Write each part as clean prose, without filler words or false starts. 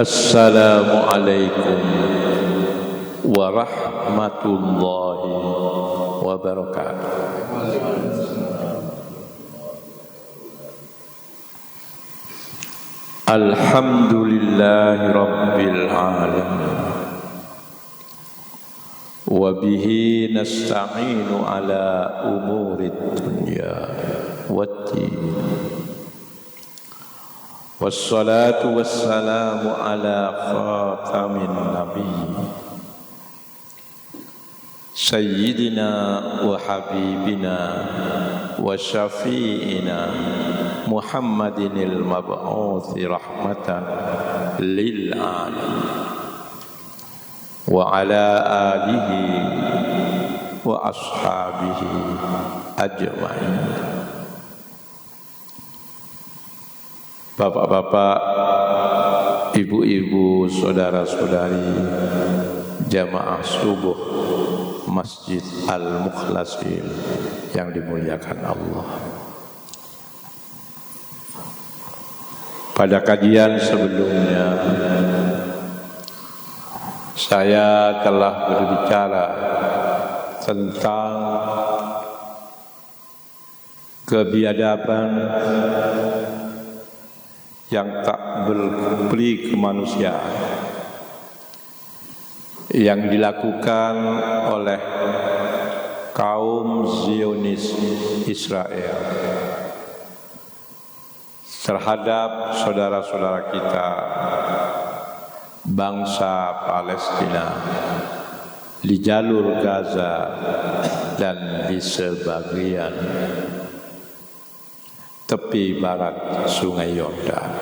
Assalamualaikum warahmatullahi wabarakatuh. Alhamdulillahi rabbil alamin. Wa bihi nasta'inu ala umurid dunya waddin. Wassalatu wassalamu ala khatamin nabiyyin Sayyidina wa habibina wa syafi'ina Muhammadinil mab'uthi rahmatan lil alamin wa ala alihi wa ashabihi ajma'in. Bapak-bapak, ibu-ibu, saudara-saudari, jamaah subuh Masjid Al-Mukhlasin yang dimuliakan Allah. Pada kajian sebelumnya saya telah berbicara tentang kebiadaban yang tak berperi kemanusiaan yang dilakukan oleh kaum Zionis Israel terhadap saudara-saudara kita bangsa Palestina di jalur Gaza dan di sebagian tepi barat Sungai Yordan.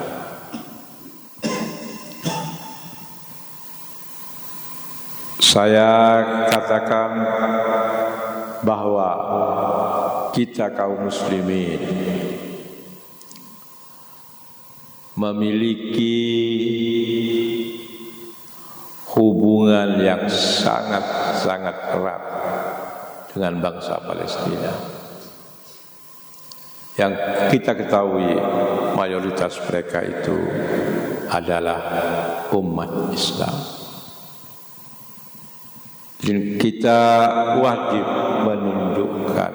Saya katakan bahwa kita kaum muslimin memiliki hubungan yang sangat erat dengan bangsa Palestina. Yang kita ketahui mayoritas mereka itu adalah umat Islam. Dan kita wajib menunjukkan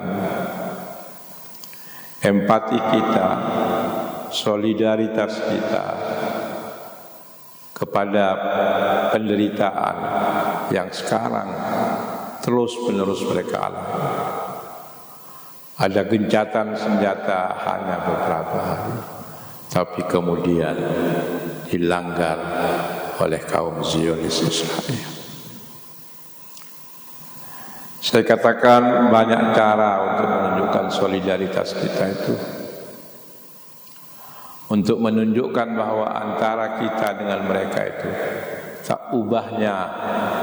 empati kita, solidaritas kita kepada penderitaan yang sekarang terus-menerus mereka alami. Ada gencatan senjata hanya beberapa hari, tapi kemudian dilanggar oleh kaum Zionis Israel. Saya katakan banyak cara untuk menunjukkan solidaritas kita itu, untuk menunjukkan bahwa antara kita dengan mereka itu tak ubahnya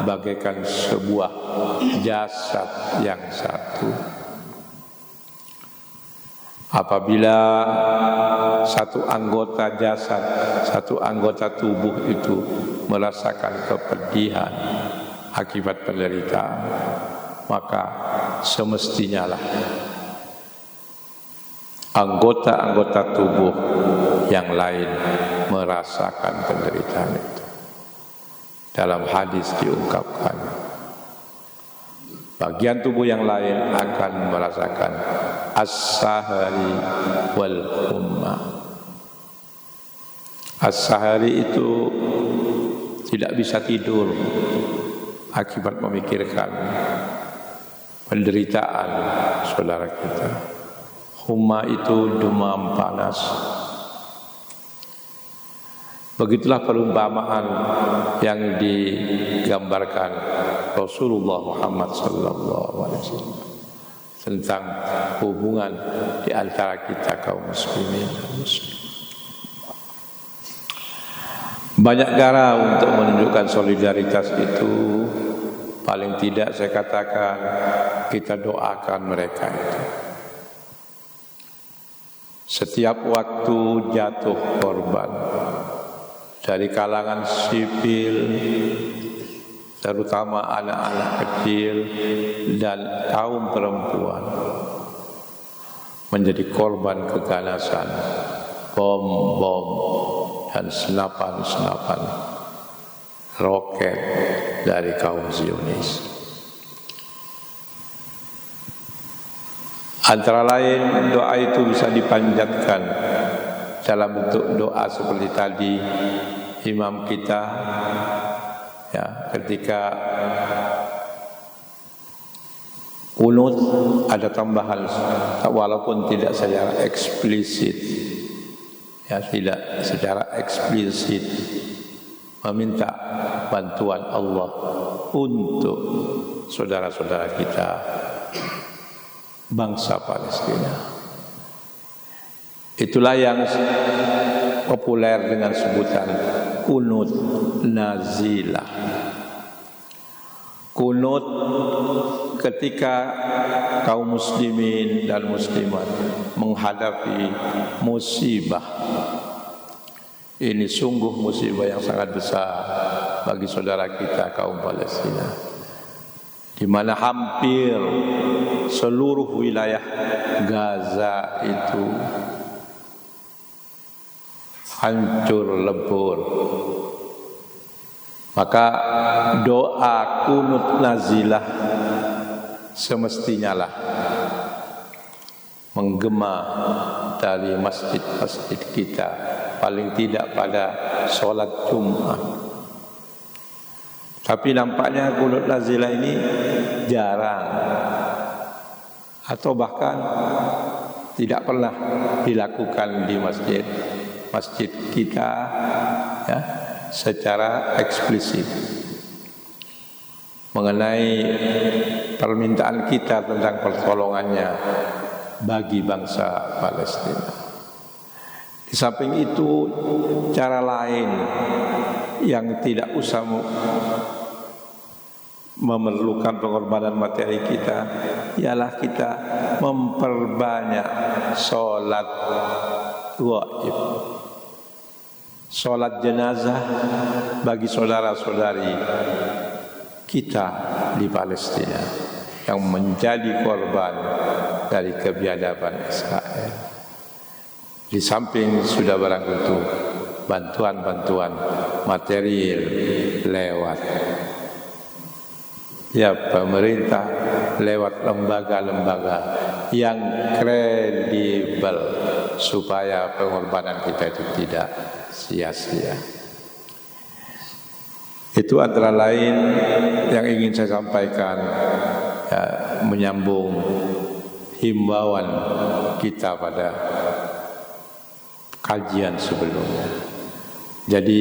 bagaikan sebuah jasad yang satu. Apabila satu anggota jasad, satu anggota tubuh itu merasakan kepedihan akibat penderitaan, maka semestinya lah anggota-anggota tubuh yang lain merasakan penderitaan itu. Dalam hadis diungkapkan, bagian tubuh yang lain akan merasakan as-sahari wal humma. As-sahari itu tidak bisa tidur akibat memikirkan penderitaan saudara kita. Humma itu demam panas. Begitulah perumpamaan yang digambarkan Rasulullah Muhammad SAW tentang hubungan di antara kita kaum muslimin dan muslim. Banyak cara untuk menunjukkan solidaritas itu. Paling tidak saya katakan kita doakan mereka itu. Setiap waktu jatuh korban dari kalangan sipil, terutama anak-anak kecil dan kaum perempuan, menjadi korban keganasan, bom-bom dan senapan-senapan roket dari kaum Zionis. Antara lain doa itu bisa dipanjatkan dalam bentuk doa seperti tadi imam kita ya, ketika kunut ada tambahan walaupun tidak secara eksplisit ya, tidak secara eksplisit meminta bantuan Allah untuk saudara-saudara kita bangsa Palestina. Itulah yang populer dengan sebutan kunut nazilah. Kunut ketika kaum muslimin dan muslimat menghadapi musibah. Ini sungguh musibah yang sangat besar bagi saudara kita kaum Palestina, di mana hampir seluruh wilayah Gaza itu hancur lebur. Maka doa kunut nazilah semestinya lah menggema dari masjid-masjid kita, paling tidak pada sholat Jumat. Tapi nampaknya kunut nazilah ini jarang atau bahkan tidak pernah dilakukan di masjid kita ya, secara eksplisit mengenai permintaan kita tentang pertolongannya bagi bangsa Palestina. Di samping itu, cara lain yang tidak usah memerlukan pengorbanan materi kita ialah kita memperbanyak sholat gaib, sholat jenazah bagi saudara-saudari kita di Palestina yang menjadi korban dari kebiadaban Israel. Di samping sudah barang tentu bantuan-bantuan material lewat ya pemerintah, lewat lembaga-lembaga yang kredibel supaya pengorbanan kita itu tidak sia-sia. Itu antara lain yang ingin saya sampaikan ya, menyambung himbauan kita pada kajian sebelumnya. Jadi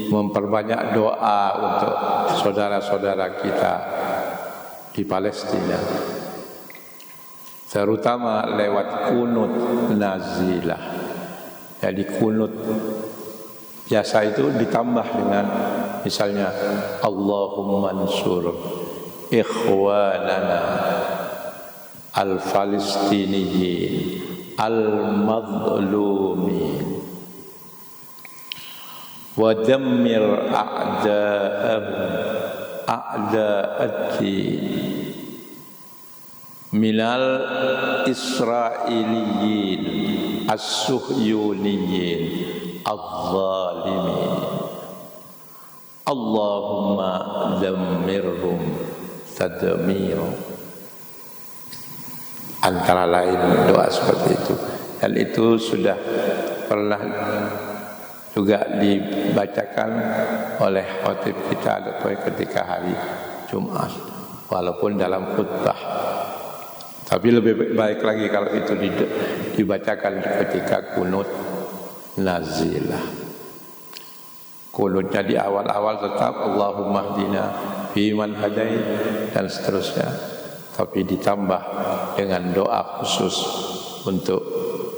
memperbanyak doa untuk saudara-saudara kita di Palestina, terutama lewat kunut nazilah. Jadi kunut biasa itu ditambah dengan misalnya Allahumma ansur ikhwanana al-falistiniyin al-mazlumin wa dammir a'da'ad-din minal israiliyin as-suhyuniyin az-zalimin Allahumma dammirhum tadmira. Antara lain doa seperti itu, dan itu sudah pernah juga dibacakan oleh khatib kita ketika hari Jumat, walaupun dalam khutbah. Tapi lebih baik lagi kalau itu dibacakan ketika kunut nazilah. Kunutnya di awal-awal tetap Allahumma hdina fiman hadait dan seterusnya, tapi ditambah dengan doa khusus untuk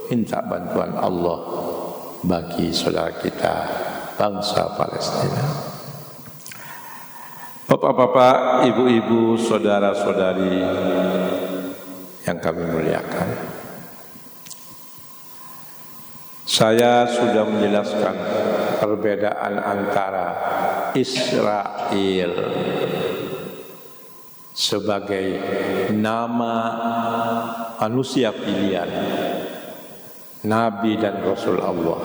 minta bantuan Allah bagi saudara kita bangsa Palestina. Bapak-bapak, ibu-ibu, saudara-saudari yang kami muliakan, saya sudah menjelaskan perbedaan antara Israel sebagai nama manusia pilihan, Nabi dan Rasul Allah,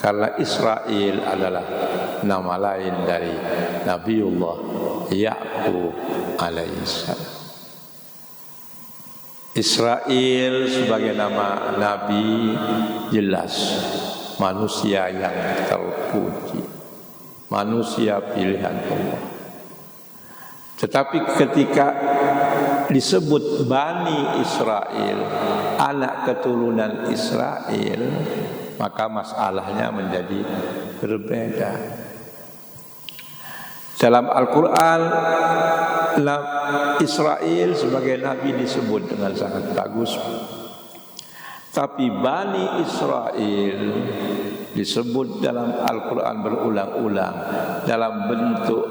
Karena Israel adalah nama lain dari Nabiullah Ya'qub alaihissalam. Israel sebagai nama Nabi jelas manusia yang terpuji, manusia pilihan Allah. Tetapi ketika disebut Bani Israel, anak keturunan Israel, maka masalahnya menjadi berbeda. Dalam Al-Quran, Israel sebagai Nabi disebut dengan sangat bagus. Tapi Bani Israel disebut dalam Al-Quran berulang-ulang dalam bentuk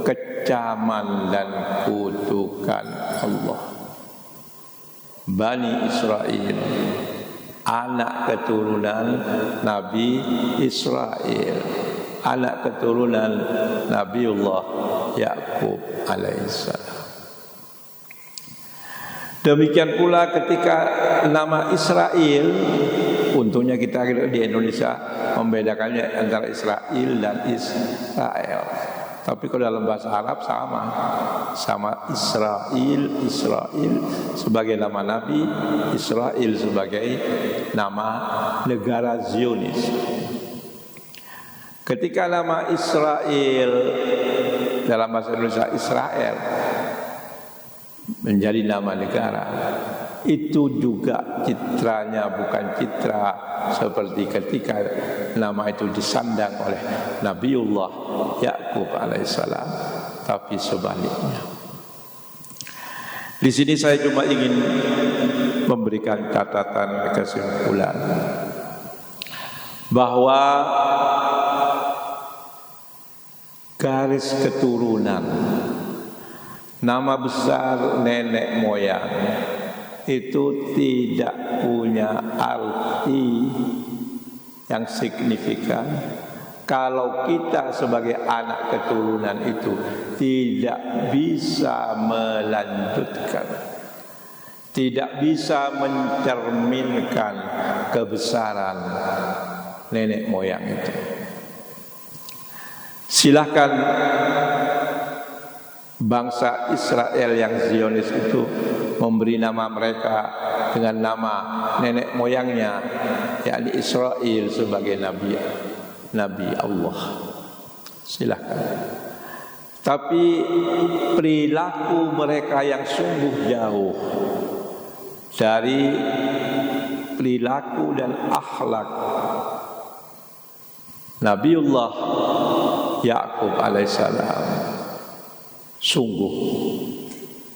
kecaman dan kutukan Allah. Bani Israel, anak keturunan Nabi Israel, anak keturunan Nabiullah Ya'qub alaihissalam. Demikian pula ketika nama Israel, untungnya kita di Indonesia membedakannya antara Israel dan Israel. Tapi kalau dalam bahasa Arab sama Israel sebagai nama Nabi, Israel sebagai nama negara Zionis. Ketika nama Israel dalam bahasa Indonesia Israel menjadi nama negara, itu juga citranya bukan citra seperti ketika nama itu disandang oleh Nabiullah Ya'qub alaihissalam, tapi sebaliknya. Di sini saya cuma ingin memberikan catatan kesimpulan bahwa garis keturunan, nama besar nenek moyang itu tidak punya arti yang signifikan kalau kita sebagai anak keturunan itu tidak bisa melanjutkan, tidak bisa mencerminkan kebesaran nenek moyang itu. Silahkan bangsa Israel yang Zionis itu memberi nama mereka dengan nama nenek moyangnya, yakni Israel sebagai Nabi Allah. Silahkan. Tapi perilaku mereka yang sungguh jauh dari perilaku dan akhlak Nabiullah Ya'qub alaihissalam sungguh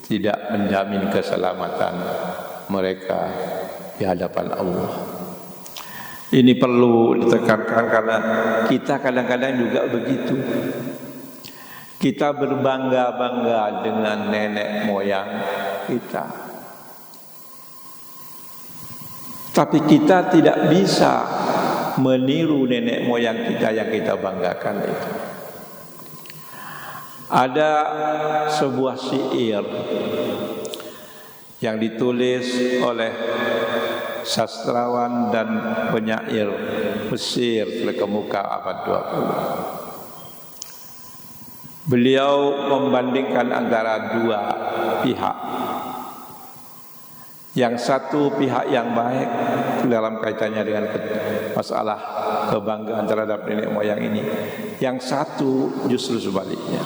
tidak menjamin keselamatan mereka di hadapan Allah. Ini perlu ditekankan karena kita kadang-kadang juga begitu. Kita berbangga-bangga dengan nenek moyang kita, tapi kita tidak bisa meniru nenek moyang kita yang kita banggakan itu. Ada sebuah syair yang ditulis oleh sastrawan dan penyair Mesir terkemuka abad 20. Beliau membandingkan antara dua pihak. Yang satu pihak yang baik dalam kaitannya dengan masalah kebanggaan terhadap nenek moyang ini. Yang satu justru sebaliknya.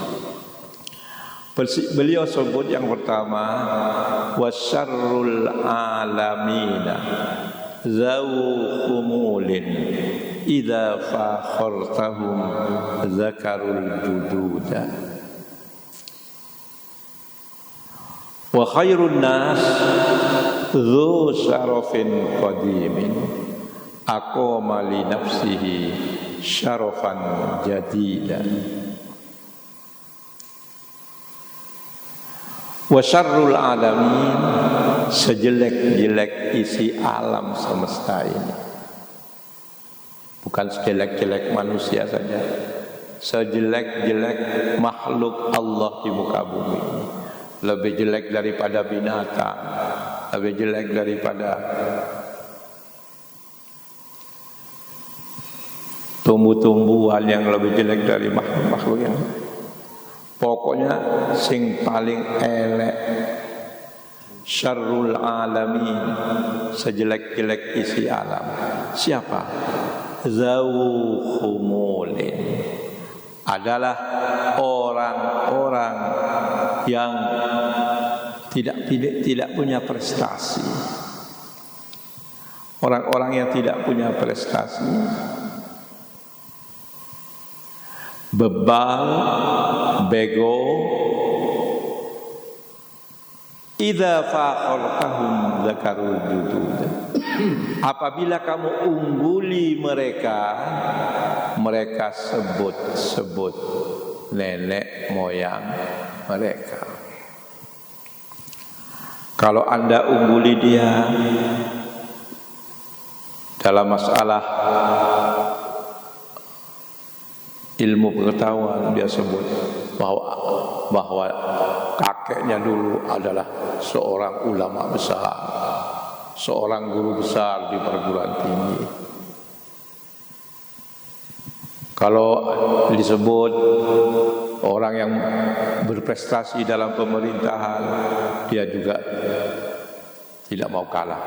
Beliau sebut yang pertama, wasyarrul alamina zawu khumulin idza fakhartahum zakarul jududa wa khairun nas dzu syarafin qadimin aqama li nafsihi syarafan jadidan. Wa syarrul alamin, sejelek-jelek isi alam semesta ini, bukan sejelek-jelek manusia saja, sejelek-jelek makhluk Allah di muka bumi ini, lebih jelek daripada binatang, lebih jelek daripada tumbuh-tumbuhan yang lebih jelek dari makhluk-makhluk yang lain. Pokoknya sing paling elek, syarrul alamin, sejelek-jelek isi alam. Siapa? Zawu khumulin, adalah orang-orang yang tidak punya prestasi. Orang-orang yang tidak punya prestasi, bebal, bego. Idza faqartahum zakarul judud. Apabila kamu ungguli mereka, mereka sebut nenek moyang mereka. Kalau Anda ungguli dia dalam masalah ilmu pengetahuan, dia sebut bahwa kakeknya dulu adalah seorang ulama besar, seorang guru besar di perguruan tinggi. Kalau disebut orang yang berprestasi dalam pemerintahan, dia juga tidak mau kalah.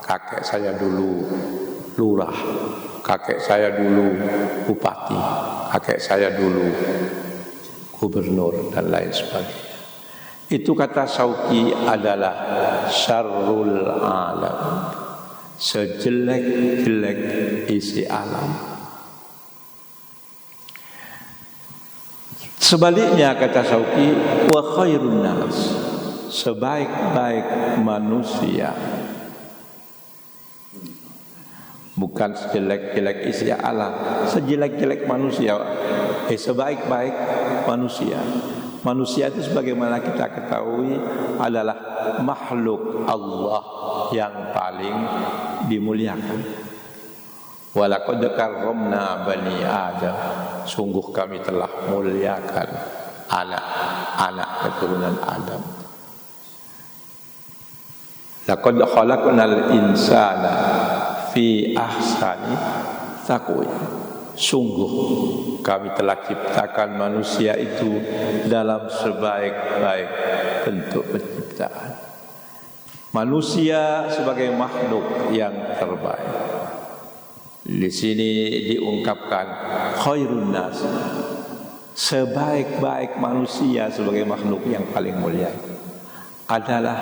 Kakek saya dulu lurah, kakek saya dulu bupati, kakek saya dulu gubernur, dan lain sebagainya. Itu kata Syauqi adalah syarrul alam, sejelek-jelek isi alam. Sebaliknya kata Syauqi, wa khairun nas, sebaik-baik manusia, bukan sejelek-jelek isi alam, sejelek-jelek manusia, sebaik-baik manusia. Manusia itu sebagaimana kita ketahui adalah makhluk Allah yang paling dimuliakan. Walaqad karramna bani Adam, sungguh kami telah muliakan anak-anak keturunan Adam. Laqad khalaqnal insana fi ahsani taqwim. Sungguh kami telah ciptakan manusia itu dalam sebaik-baik bentuk penciptaan. Manusia sebagai makhluk yang terbaik. Di sini diungkapkan khairun nas, sebaik-baik manusia sebagai makhluk yang paling mulia adalah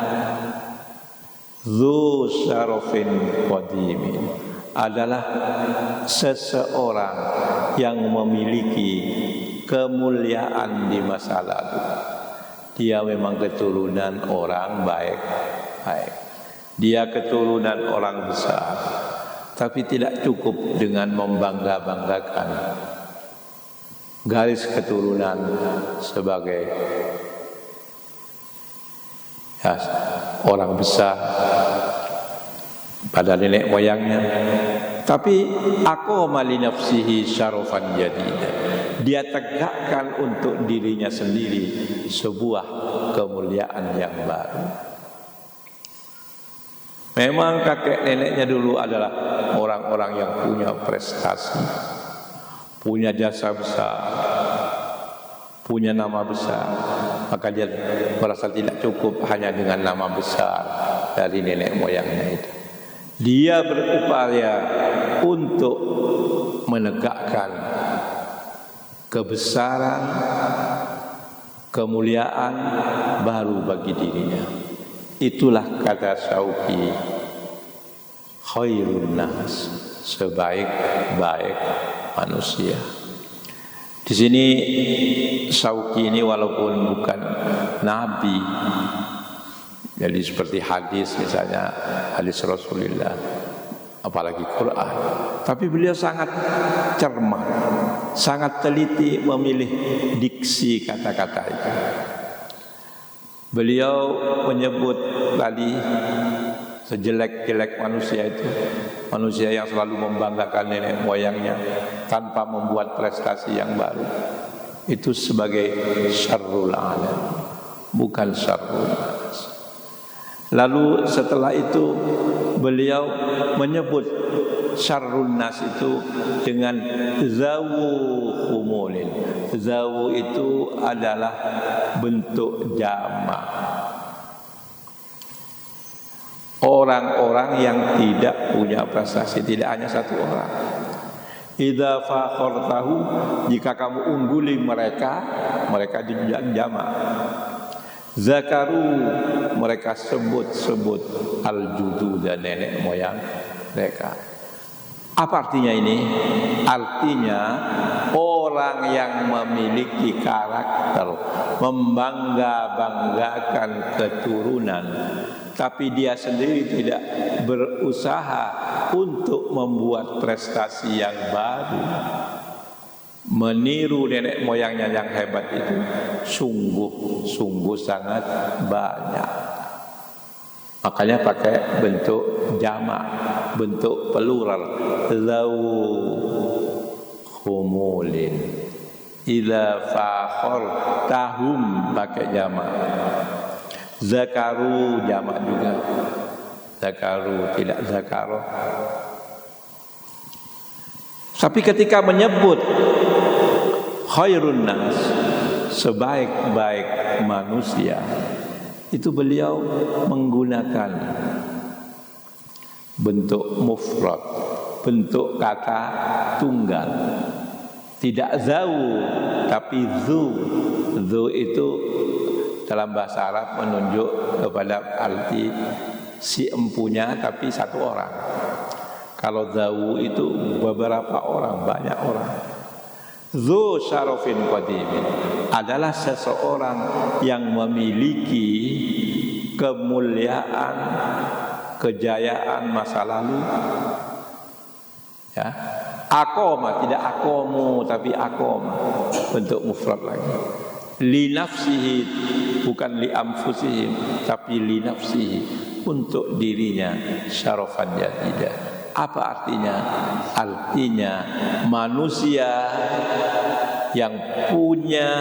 dzu syarafin qadimin, adalah seseorang yang memiliki kemuliaan di masa lalu. Dia memang keturunan orang baik-baik, dia keturunan orang besar, tapi tidak cukup dengan membangga-banggakan garis keturunan sebagai orang besar pada nenek moyangnya. Tapi aqama li nafsihi syarafan jadida, dia tegakkan untuk dirinya sendiri sebuah kemuliaan yang baru. Memang kakek neneknya dulu adalah orang-orang yang punya prestasi, punya jasa besar, punya nama besar, maka dia merasa tidak cukup hanya dengan nama besar dari nenek moyangnya itu. Dia berupaya untuk menegakkan kebesaran, kemuliaan baru bagi dirinya. Itulah kata Syauqi, khairun nas, sebaik-baik manusia. Di sini Syauqi ini walaupun bukan nabi, jadi seperti hadis misalnya, hadis Rasulullah, apalagi Quran, tapi beliau sangat cermat, sangat teliti memilih diksi kata-kata itu. Beliau menyebut tadi sejelek-jelek manusia itu, manusia yang selalu membanggakan nenek moyangnya tanpa membuat prestasi yang baru, itu sebagai syarrul alam, bukan syarrul nas. Lalu setelah itu beliau menyebut syarrun nas itu dengan zawu khumulin. Zawu itu adalah bentuk jamak. Orang-orang yang tidak punya prestasi, tidak hanya satu orang. Idza fakhartahu, jika kamu ungguli mereka, mereka jamak. Zakaru, mereka sebut-sebut al-judud dan nenek moyang mereka. Apa artinya ini? Artinya orang yang memiliki karakter membangga-banggakan keturunan, tapi dia sendiri tidak berusaha untuk membuat prestasi yang baru, meniru nenek moyangnya yang hebat itu sungguh sangat banyak. Makanya pakai bentuk jamak, bentuk plural, zawu khumulin. Idza fakhor tahum pakai jamak. Zakaru jamak juga. Zakaru tidak zakaroh. Tapi ketika menyebut khairun nas, sebaik-baik manusia, itu beliau menggunakan bentuk mufrad, bentuk kata tunggal. Tidak zau tapi zu. Zu itu dalam bahasa Arab menunjuk kepada arti si empunya tapi satu orang. Kalau zau itu beberapa orang, banyak orang. Zu syarafin qadimin adalah seseorang yang memiliki kemuliaan, kejayaan masa lalu. Ya, akoma tidak akomu tapi akoma, bentuk mufrad lagi. Li nafsihi bukan li anfusihim tapi li nafsihi, untuk dirinya syarafan jadidah. Apa artinya? Artinya manusia yang punya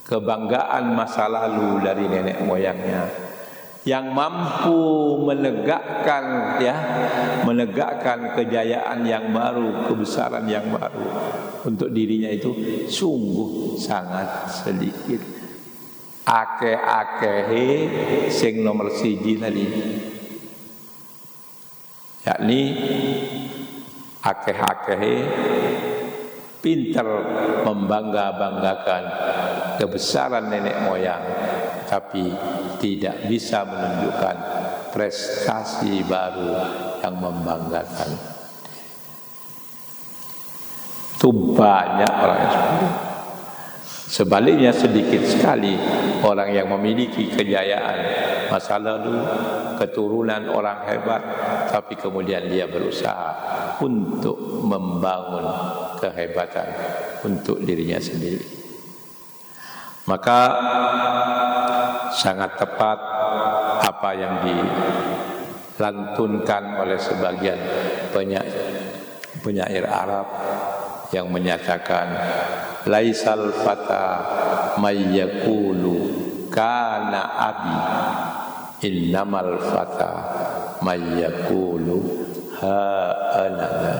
kebanggaan masa lalu dari nenek moyangnya, yang mampu menegakkan kejayaan yang baru, kebesaran yang baru untuk dirinya, itu sungguh sangat sedikit. Akeh-akehe sing nomor siji tadi, yakni akeh-akehe pinter membangga-banggakan kebesaran nenek moyang, tapi tidak bisa menunjukkan prestasi baru yang membanggakan. Itu banyak orang yang seperti itu. Sebaliknya sedikit sekali orang yang memiliki kejayaan masa lalu, keturunan orang hebat, tapi kemudian dia berusaha untuk membangun kehebatan untuk dirinya sendiri. Maka sangat tepat apa yang dilantunkan oleh sebagian penyair Arab yang menyatakan laisal fata mayyakulu kana abi, innamal fata mayyakulu ha anana.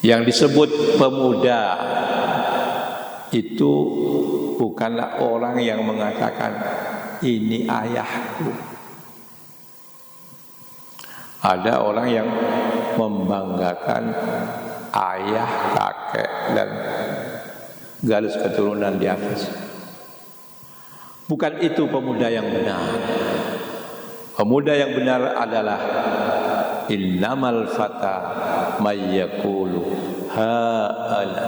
Yang disebut pemuda itu bukanlah orang yang mengatakan ini ayahku. Ada orang yang membanggakan ayah, kakek, dan garis keturunan di atas. Bukan itu pemuda yang benar. Pemuda yang benar adalah innamal fata mayyakulu ha'ala.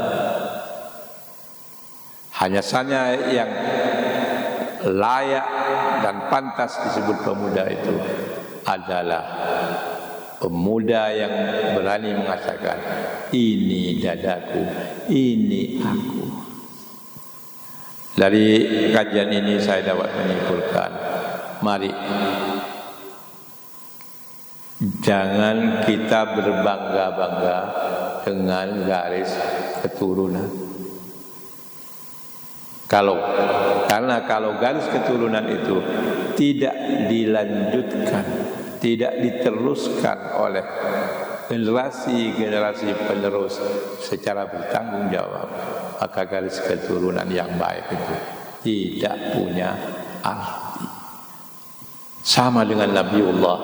Hanya saja yang layak dan pantas disebut pemuda itu adalah pemuda yang berani mengatakan ini dadaku, ini aku. Dari kajian ini saya dapat menyimpulkan, mari jangan kita berbangga-bangga dengan garis keturunan. Karena kalau garis keturunan itu tidak dilanjutkan tidak diteruskan oleh generasi penerus secara bertanggung jawab, maka garis keturunan yang baik itu tidak punya arti. Sama dengan Nabiullah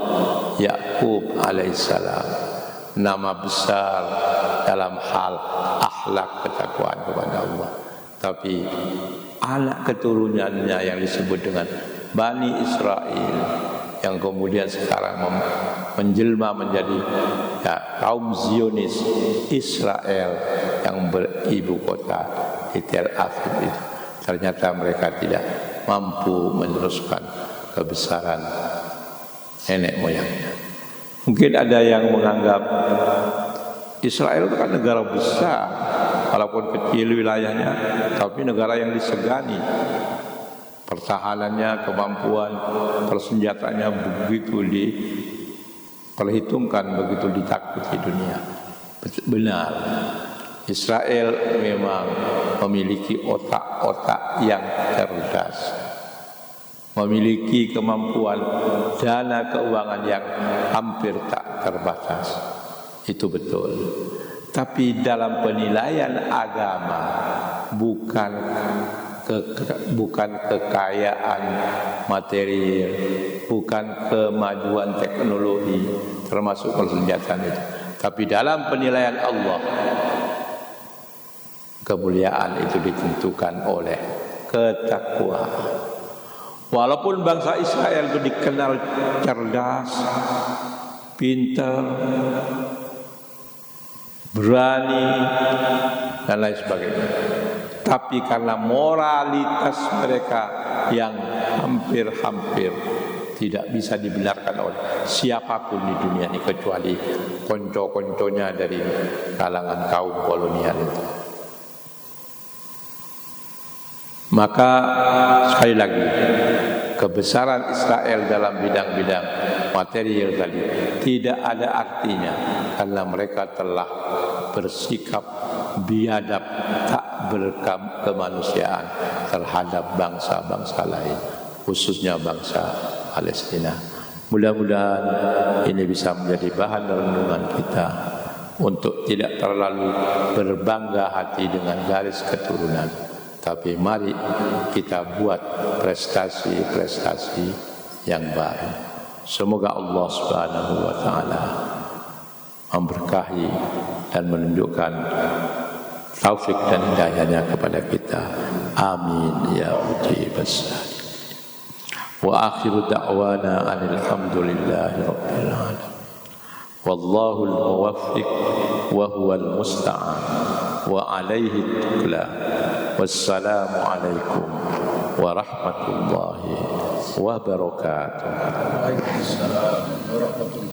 Yakub alaihissalam, nama besar dalam hal akhlak ketakwaan kepada Allah, tapi anak keturunannya yang disebut dengan Bani Israel yang kemudian sekarang menjelma menjadi kaum Zionis Israel yang beribu kota di Tel Aviv itu, ternyata mereka tidak mampu meneruskan kebesaran nenek moyangnya. Mungkin ada yang menganggap Israel itu kan negara besar, walaupun kecil wilayahnya, tapi negara yang disegani. Pertahanannya, kemampuan persenjataannya begitu diperhitungkan, begitu ditakuti dunia. Benar, Israel memang memiliki otak-otak yang cerdas, memiliki kemampuan dana keuangan yang hampir tak terbatas. Itu betul. Tapi dalam penilaian agama, bukan kekayaan material, bukan kemajuan teknologi termasuk persenjataan itu, tapi dalam penilaian Allah, kemuliaan itu ditentukan oleh ketakwaan. Walaupun bangsa Israel itu dikenal cerdas, pintar, berani dan lain sebagainya, tapi karena moralitas mereka yang hampir-hampir tidak bisa dibenarkan oleh siapapun di dunia ini kecuali konco-konconya dari kalangan kaum kolonial itu. Maka sekali lagi, kebesaran Israel dalam bidang-bidang material tadi tidak ada artinya karena mereka telah bersikap biadab, tak berkemanusiaan terhadap bangsa-bangsa lain, khususnya bangsa Palestina. Mudah-mudahan ini bisa menjadi bahan renungan kita untuk tidak terlalu berbangga hati dengan garis keturunan, tapi mari kita buat prestasi-prestasi yang baru. Semoga Allah Subhanahu wa taala memberkahi dan menunjukkan taufik dan hidayahnya kepada kita. Amin ya rabbal alamin. Wa akhiru da'wana alhamdulillahi rabbil alamin. Wallahu al-muwaffiq wa huwa al-musta'an wa alayhi tukla. Wassalamu alaikum warahmatullahi wabarakatuh.